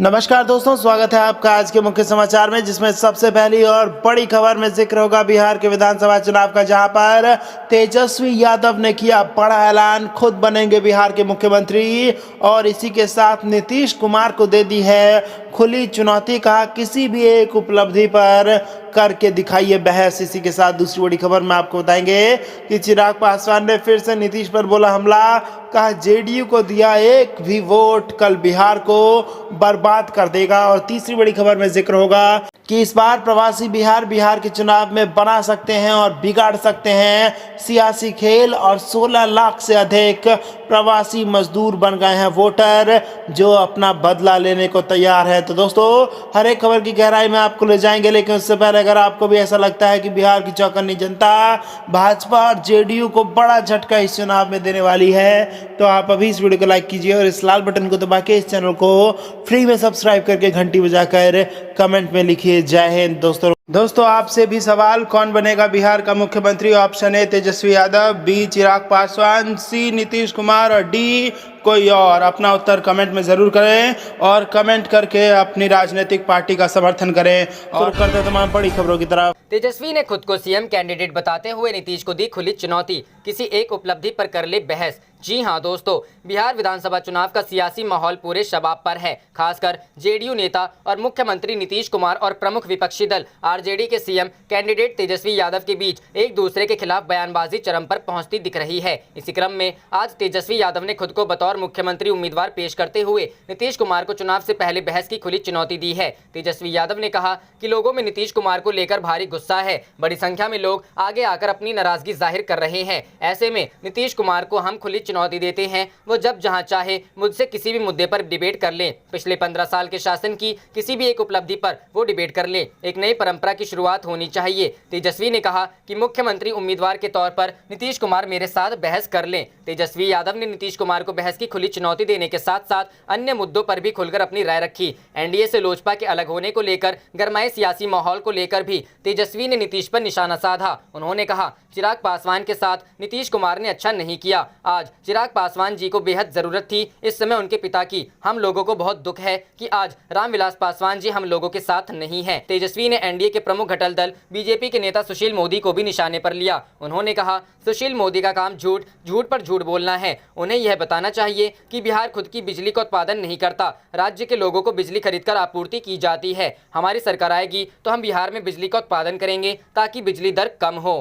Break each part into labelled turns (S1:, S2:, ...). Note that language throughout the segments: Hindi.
S1: नमस्कार दोस्तों, स्वागत है आपका आज के मुख्य समाचार में, जिसमें सबसे पहली और बड़ी खबर में जिक्र होगा बिहार के विधानसभा चुनाव का, जहां पर तेजस्वी यादव ने किया बड़ा ऐलान, खुद बनेंगे बिहार के मुख्यमंत्री। और इसी के साथ नीतीश कुमार को दे दी है खुली चुनौती, कहा किसी भी एक उपलब्धि पर करके दिखाइए बहस। इसी के साथ दूसरी बड़ी खबर में आपको बताएंगे कि चिराग पासवान ने फिर से नीतीश पर बोला हमला, कहा जेडीयू को दिया एक भी वोट कल बिहार को बर्बाद कर देगा। और तीसरी बड़ी खबर में जिक्र होगा कि इस बार प्रवासी बिहार के चुनाव में बना सकते हैं और बिगाड़ सकते हैं सियासी खेल, और 16 लाख से अधिक प्रवासी मजदूर बन गए हैं वोटर, जो अपना बदला लेने को तैयार है। तो दोस्तों, हर एक खबर की गहराई में आपको ले जाएंगे, लेकिन उससे पहले अगर आपको भी ऐसा लगता है कि बिहार की चौकन्नी जनता भाजपा और जेडीयू को बड़ा झटका इस चुनाव में देने वाली है, तो आप अभी इस वीडियो को लाइक कीजिए और इस लाल बटन को दबा के इस चैनल को फ्री में सब्सक्राइब करके घंटी बजाकर कमेंट में लिखिए जय हिंद। दोस्तों आपसे भी सवाल, कौन बनेगा बिहार का मुख्यमंत्री? Option A Tejashwi Yadav, B Chirag Paswan, C Nitish Kumar और डी कोई और। अपना उत्तर कमेंट में जरूर करें और कमेंट करके अपनी राजनीतिक पार्टी का समर्थन करें। और करते हैं तमाम बड़ी खबरों की तरफ।
S2: तेजस्वी ने खुद को सीएम कैंडिडेट बताते हुए नीतीश को दी खुली चुनौती, किसी एक उपलब्धि पर कर ले बहस। जी हां दोस्तों, बिहार विधानसभा चुनाव का सियासी माहौल पूरे शबाब पर है। खासकर जेडीयू नेता और मुख्यमंत्री नीतीश कुमार और प्रमुख विपक्षी दल आरजेडी के सीएम कैंडिडेट तेजस्वी यादव के बीच एक दूसरे के खिलाफ बयानबाजी चरम पर पहुंचती दिख रही है। इसी क्रम में आज तेजस्वी यादव ने खुद को बतौर मुख्यमंत्री उम्मीदवार पेश करते हुए नीतीश कुमार को चुनाव से पहले बहस की खुली चुनौती दी है। तेजस्वी यादव ने कहा कि लोगों में नीतीश कुमार को लेकर भारी गुस्सा है, बड़ी संख्या में लोग आगे आकर अपनी नाराजगी जाहिर कर रहे हैं। ऐसे में नीतीश कुमार को हम खुली चुनौती देते हैं, वो जब जहां चाहे मुझसे किसी भी मुद्दे पर डिबेट कर लें। पिछले 15 साल के शासन की किसी भी एक उपलब्धि पर वो डिबेट कर लें। एक नई परंपरा की शुरुआत होनी चाहिए। तेजस्वी ने कहा कि मुख्यमंत्री उम्मीदवार के तौर पर नीतीश कुमार मेरे साथ बहस कर लें। तेजस्वी यादव ने नीतीश कुमार को बहस की खुली चुनौती देने के साथ साथ अन्य मुद्दों पर भी खुलकर अपनी राय रखी। एनडीए से लोजपा के अलग होने को लेकर गरमाए सियासी माहौल को लेकर भी तेजस्वी ने नीतीश पर निशाना साधा। उन्होंने कहा चिराग पासवान के साथ नीतीश कुमार ने अच्छा नहीं किया। आज चिराग पासवान जी को बेहद जरूरत थी इस समय उनके पिता की। हम लोगों को बहुत दुख है कि आज रामविलास पासवान जी हम लोगों के साथ नहीं हैं। तेजस्वी ने एनडीए के प्रमुख घटक दल बीजेपी के नेता सुशील मोदी को भी निशाने पर लिया। उन्होंने कहा सुशील मोदी का काम झूठ पर झूठ बोलना है। उन्हें यह बताना चाहिए कि बिहार खुद की बिजली का उत्पादन नहीं करता, राज्य के लोगों को बिजली खरीदकर आपूर्ति की जाती है। हमारी सरकार आएगी तो हम बिहार में बिजली का उत्पादन करेंगे ताकि बिजली दर कम हो।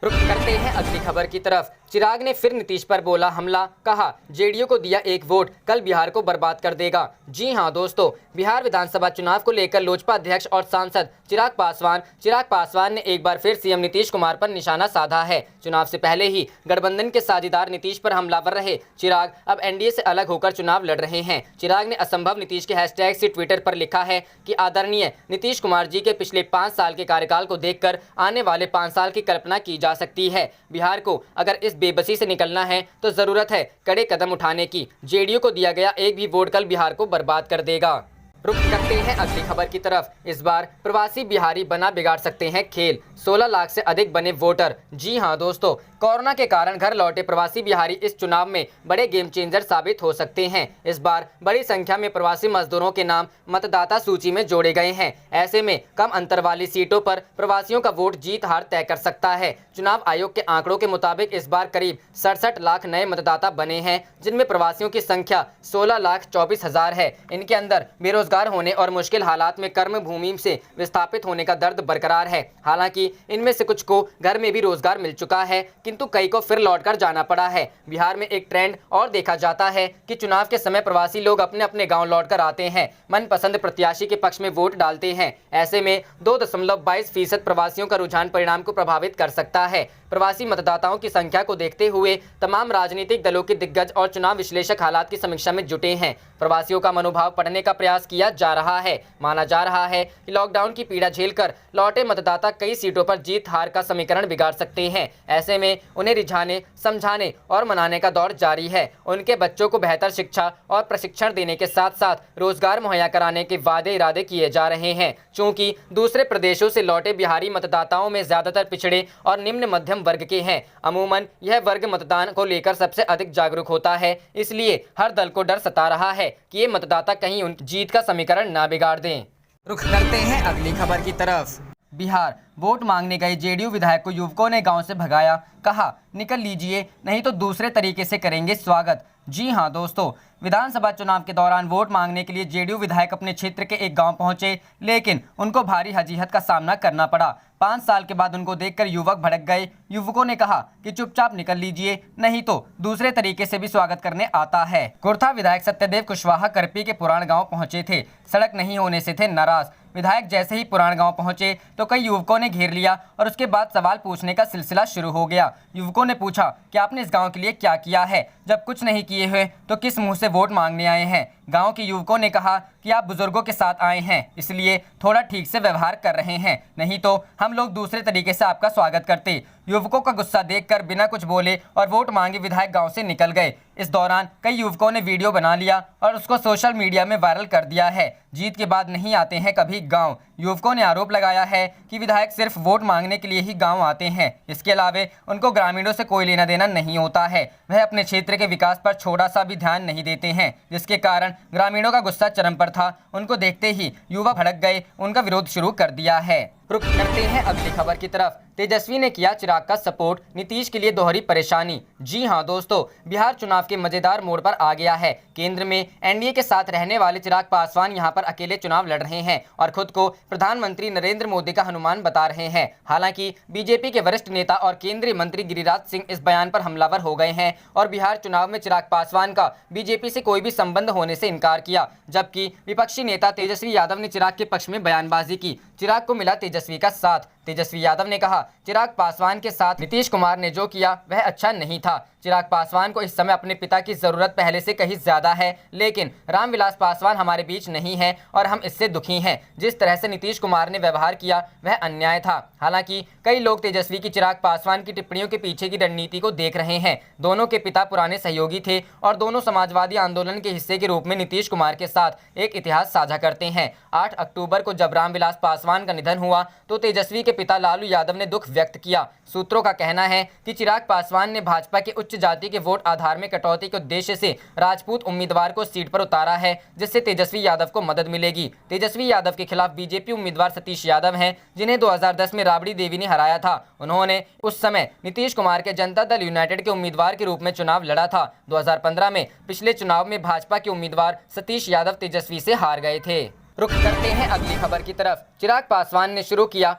S2: रुक करते हैं अगली खबर की तरफ। चिराग ने फिर नीतीश पर बोला हमला, कहा जेडीयू को दिया एक वोट कल बिहार को बर्बाद कर देगा। जी हां दोस्तों, बिहार विधानसभा चुनाव को लेकर लोजपा अध्यक्ष और सांसद चिराग पासवान ने एक बार फिर सीएम नीतीश कुमार पर निशाना साधा है। चुनाव से पहले ही गठबंधन के साझेदार नीतीश पर हमलावर रहे चिराग अब एनडीए से अलग होकर चुनाव लड़ रहे हैं। चिराग ने असंभव नीतीश के हैशटैग से ट्विटर पर लिखा है कि आदरणीय नीतीश कुमार जी के पिछले 5 साल के कार्यकाल को देखकर आने वाले 5 साल की कल्पना की जा सकती है। बिहार को अगर इस बेबसी से निकलना है तो जरूरत है कड़े कदम उठाने की। जेडीयू को दिया गया एक भी वोट कल बिहार को बर्बाद कर देगा। रुक करते हैं अगली खबर की तरफ। इस बार प्रवासी बिहारी बना बिगाड़ सकते हैं खेल, 16 लाख से अधिक बने वोटर। जी हां दोस्तों, कोरोना के कारण घर लौटे प्रवासी बिहारी इस चुनाव में बड़े गेम चेंजर साबित हो सकते हैं। इस बार बड़ी संख्या में प्रवासी मजदूरों के नाम मतदाता सूची में जोड़े गए हैं। ऐसे में कम अंतर वाली सीटों पर प्रवासियों का वोट जीत हार तय कर सकता है। चुनाव आयोग के आंकड़ों के मुताबिक इस बार करीब 67 लाख नए मतदाता बने हैं, जिनमें प्रवासियों की संख्या 16,24,000 है। इनके अंदर बेरोजगार होने और मुश्किल हालात में कर्म भूमि से विस्थापित होने का दर्द बरकरार है। हालांकि इनमें से कुछ को घर में भी रोजगार मिल चुका है, किंतु कई को फिर लौटकर जाना पड़ा है। बिहार में एक ट्रेंड और देखा जाता है कि चुनाव के समय प्रवासी लोग अपने अपने गांव लौटकर आते हैं, मनपसंद प्रत्याशी के पक्ष में वोट डालते हैं। ऐसे में 2.22% प्रवासियों का रुझान परिणाम को प्रभावित कर सकता है। प्रवासी मतदाताओं की संख्या को देखते हुए तमाम राजनीतिक दलों के दिग्गज और चुनाव विश्लेषक हालात की समीक्षा में जुटे हैं। प्रवासियों का मनोभाव पढ़ने का प्रयास किया जा रहा है। माना जा रहा है कि लॉकडाउन की पीड़ा झेलकर लौटे मतदाता कई सीटों पर जीत हार का समीकरण बिगाड़ सकते हैं। ऐसे में उन्हें रिझाने, समझाने और मनाने का दौर जारी है। उनके बच्चों को बेहतर शिक्षा और प्रशिक्षण देने के साथ साथ रोजगार मुहैया कराने के वादे इरादे किए जा रहे हैं। चूंकि दूसरे प्रदेशों से लौटे बिहारी मतदाताओं में ज्यादातर पिछड़े और निम्न मध्यम वर्ग के हैं। अमूमन यह वर्ग मतदान को लेकर सबसे अधिक जागरूक होता है, इसलिए हर दल को डर सता रहा है कि ये मतदाता कहीं उनकी जीत का समीकरण न बिगाड़ दें। रुख करते हैं अगली खबर की तरफ। बिहार वोट मांगने गए जेडीयू विधायक को युवकों ने गांव से भगाया, कहा निकल लीजिए नहीं तो दूसरे तरीके से करेंगे स्वागत। जी हां दोस्तों, विधानसभा चुनाव के दौरान वोट मांगने के लिए जेडीयू विधायक अपने क्षेत्र के एक गांव पहुंचे, लेकिन उनको भारी हजीहत का सामना करना पड़ा। 5 साल के बाद उनको देखकर युवक भड़क गए। युवकों ने कहा कि चुपचाप निकल लीजिए नहीं तो दूसरे तरीके से भी स्वागत करने आता है। कुर्था विधायक सत्यदेव कुशवाहा करपी के पुराण गाँव पहुंचे थे, सड़क नहीं होने से थे नाराज। विधायक जैसे ही पुराण गांव पहुंचे तो कई युवकों ने घेर लिया और उसके बाद सवाल पूछने का सिलसिला शुरू हो गया। युवकों ने पूछा कि आपने इस गांव के लिए क्या किया है, जब कुछ नहीं किए हुए तो किस मुंह से वोट मांगने आए हैं। गांव के युवकों ने कहा कि आप बुजुर्गों के साथ आए हैं इसलिए थोड़ा ठीक से व्यवहार कर रहे हैं, नहीं तो हम लोग दूसरे तरीके से आपका स्वागत करते। युवकों का गुस्सा देखकर बिना कुछ बोले और वोट मांगे विधायक गांव से निकल गए। इस दौरान कई युवकों ने वीडियो बना लिया और उसको सोशल मीडिया में वायरल कर दिया है। जीत के बाद नहीं आते हैं कभी गांव। युवकों ने आरोप लगाया है कि विधायक सिर्फ वोट मांगने के लिए ही गांव आते हैं, इसके अलावा उनको ग्रामीणों से कोई लेना देना नहीं होता है। वह अपने क्षेत्र के विकास पर थोड़ा सा भी ध्यान नहीं देते हैं, जिसके कारण ग्रामीणों का गुस्सा चरम पर था। उनको देखते ही युवक भड़क गए, उनका विरोध शुरू कर दिया है। रुख करते हैं अगली खबर की तरफ। तेजस्वी ने किया चिराग का सपोर्ट, नीतीश के लिए दोहरी परेशानी। जी हां दोस्तों, बिहार चुनाव के मजेदार मोड़ पर आ गया है। केंद्र में एनडीए के साथ रहने वाले चिराग पासवान यहां पर अकेले चुनाव लड़ रहे हैं और खुद को प्रधानमंत्री नरेंद्र मोदी का हनुमान बता रहे हैं। हालांकि बीजेपी के वरिष्ठ नेता और केंद्रीय मंत्री गिरिराज सिंह इस बयान पर हमलावर हो गए हैं और बिहार चुनाव में चिराग पासवान का बीजेपी से कोई भी संबंध होने से इनकार किया, जबकि विपक्षी नेता तेजस्वी यादव ने चिराग के पक्ष में बयानबाजी की। चिराग को मिला तेजस्वी का साथ। तेजस्वी यादव ने कहा चिराग पासवान के साथ नीतीश कुमार ने जो किया वह अच्छा नहीं था। चिराग पासवान को इस समय अपने पिता की जरूरत पहले से कहीं ज्यादा है, लेकिन रामविलास पासवान हमारे बीच नहीं है और हम इससे दुखी हैं। जिस तरह से नीतीश कुमार ने व्यवहार किया वह अन्याय था। हालांकि कई लोग तेजस्वी की चिराग पासवान की टिप्पणियों के पीछे की रणनीति को देख रहे हैं। दोनों के पिता पुराने सहयोगी थे और दोनों समाजवादी आंदोलन के हिस्से के रूप में नीतीश कुमार के साथ एक इतिहास साझा करते हैं। 8 अक्टूबर को जब रामविलास पासवान का निधन हुआ तो तेजस्वी के पिता लालू यादव ने दुख व्यक्त किया। सूत्रों का कहना है कि चिराग पासवान ने भाजपा के उच्च जाति के वोट आधार में कटौती के उद्देश्य से राजपूत उम्मीदवार को सीट पर उतारा है, जिससे तेजस्वी यादव को मदद मिलेगी। तेजस्वी यादव के खिलाफ बीजेपी उम्मीदवार सतीश यादव हैं, जिन्हें 2010 में राबड़ी देवी ने हराया था। उन्होंने उस समय नीतीश कुमार के जनता दल यूनाइटेड के उम्मीदवार के रूप में चुनाव लड़ा था। 2015 में पिछले चुनाव में भाजपा के उम्मीदवार सतीश यादव तेजस्वी से हार गए थे। रुख करते हैं अगली खबर की तरफ। चिराग पासवान ने शुरू किया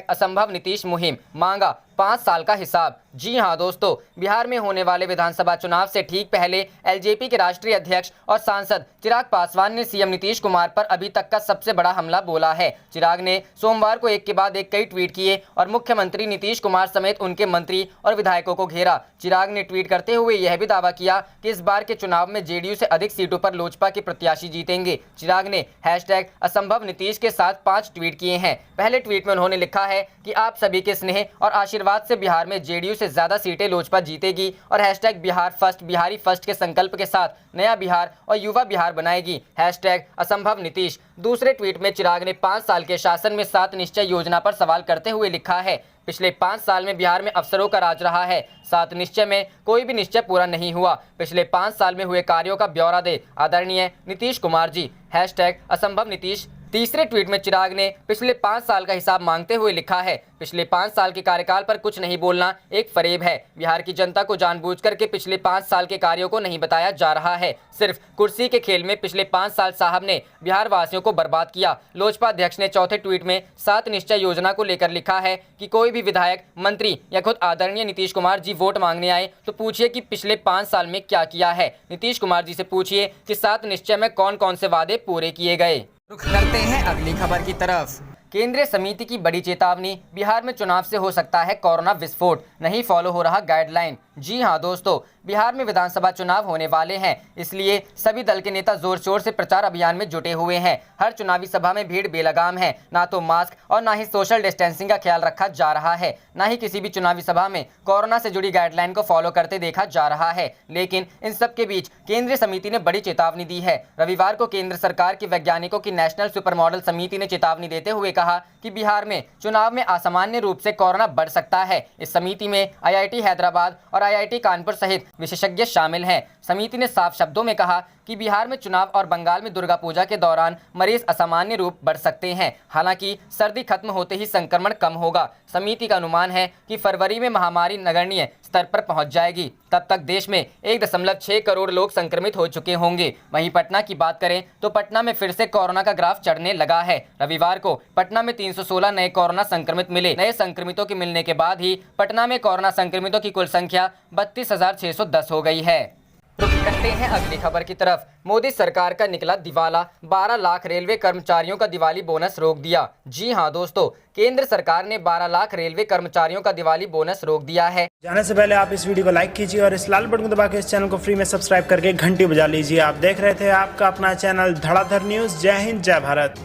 S2: #असंभव नीतीश मुहिम, मांगा 5 साल का हिसाब। जी हां दोस्तों, बिहार में होने वाले विधानसभा चुनाव से ठीक पहले एलजेपी के राष्ट्रीय अध्यक्ष और सांसद चिराग पासवान ने सीएम नीतीश कुमार पर अभी तक का सबसे बड़ा हमला बोला है। चिराग ने सोमवार को एक के बाद एक कई ट्वीट किए और मुख्यमंत्री नीतीश कुमार समेत उनके मंत्री और विधायकों को घेरा। चिराग ने ट्वीट करते हुए यह भी दावा किया कि इस बार के चुनाव में जेडीयू से अधिक सीटों पर लोजपा के प्रत्याशी जीतेंगे। चिराग ने #असंभव नीतीश के साथ 5 ट्वीट किए हैं। पहले ट्वीट में उन्होंने लिखा है कि आप सभी के स्नेह और आशीर्वाद से बिहार में जेडीयू से ज्यादा सीटें लोजपा जीतेगी और #बिहार फर्स्ट, बिहारी फर्स्ट के संकल्प के साथ नया बिहार और युवा बिहार बनाएगी। #असंभव नीतीश। दूसरे ट्वीट में चिराग ने 5 साल के शासन में 7 निश्चय योजना पर सवाल करते हुए लिखा है, पिछले 5 साल में बिहार में अफसरों का राज रहा है। 7 निश्चय में कोई भी निश्चय पूरा नहीं हुआ। पिछले 5 साल में हुए कार्यों का ब्यौरा दे आदरणीय नीतीश कुमार जी। #असंभव नीतीश। तीसरे ट्वीट में चिराग ने पिछले 5 साल का हिसाब मांगते हुए लिखा है, पिछले 5 साल के कार्यकाल पर कुछ नहीं बोलना एक फरेब है। बिहार की जनता को जानबूझकर के पिछले 5 साल के कार्यों को नहीं बताया जा रहा है। सिर्फ कुर्सी के खेल में पिछले 5 साल साहब ने बिहार वासियों को बर्बाद किया। लोजपा अध्यक्ष ने चौथे ट्वीट में 7 निश्चय योजना को लेकर लिखा है कि कोई भी विधायक, मंत्री या खुद आदरणीय नीतीश कुमार जी वोट मांगने आए तो पूछिए कि पिछले 5 साल में क्या किया है। नीतीश कुमार जी से पूछिए कि 7 निश्चय में कौन कौन से वादे पूरे किए गए। रुख करते हैं अगली खबर की तरफ। केंद्रीय समिति की बड़ी चेतावनी, बिहार में चुनाव से हो सकता है कोरोना विस्फोट, नहीं फॉलो हो रहा गाइडलाइन। जी हां दोस्तों, बिहार में विधानसभा चुनाव होने वाले हैं, इसलिए सभी दल के नेता जोर शोर से प्रचार अभियान में जुटे हुए हैं। हर चुनावी सभा में भीड़ बेलगाम है। ना तो मास्क और ना ही सोशल डिस्टेंसिंग का ख्याल रखा जा रहा है, ना ही किसी भी चुनावी सभा में कोरोना से जुड़ी गाइडलाइन को फॉलो करते देखा जा रहा है। लेकिन इन सब के बीच केंद्रीय समिति ने बड़ी चेतावनी दी है। रविवार को केंद्र सरकार के वैज्ञानिकों की नेशनल सुपर मॉडल समिति ने चेतावनी देते हुए कहा कि बिहार में चुनाव में असामान्य रूप से कोरोना बढ़ सकता है। इस समिति में IIT हैदराबाद और IIT कानपुर सहित विशेषज्ञ शामिल हैं। समिति ने साफ शब्दों में कहा कि बिहार में चुनाव और बंगाल में दुर्गा पूजा के दौरान मरीज असामान्य रूप बढ़ सकते हैं। हालांकि सर्दी खत्म होते ही संक्रमण कम होगा। समिति का अनुमान है कि फरवरी में महामारी नगण्य स्तर पर पहुंच जाएगी। तब तक देश में 1.6 करोड़ लोग संक्रमित हो चुके होंगे। वहीं पटना की बात करें तो पटना में फिर से कोरोना का ग्राफ चढ़ने लगा है। रविवार को पटना में 316 नए कोरोना संक्रमित मिले। नए संक्रमितों के मिलने के बाद ही पटना में कोरोना संक्रमितों की कुल संख्या 32,610 हो गई है। रुख करते हैं अगली खबर की तरफ। मोदी सरकार का निकला दिवाला, 12 लाख रेलवे कर्मचारियों का दिवाली बोनस रोक दिया। जी हां दोस्तों, केंद्र सरकार ने 12 लाख रेलवे कर्मचारियों का दिवाली बोनस रोक दिया है।
S1: जाने से पहले आप इस वीडियो को लाइक कीजिए और इस लाल बटन को दबा के इस चैनल को फ्री में सब्सक्राइब करके घंटी बजा लीजिए। आप देख रहे थे आपका अपना चैनल धड़ाधड़ न्यूज। जय हिंद, जय भारत।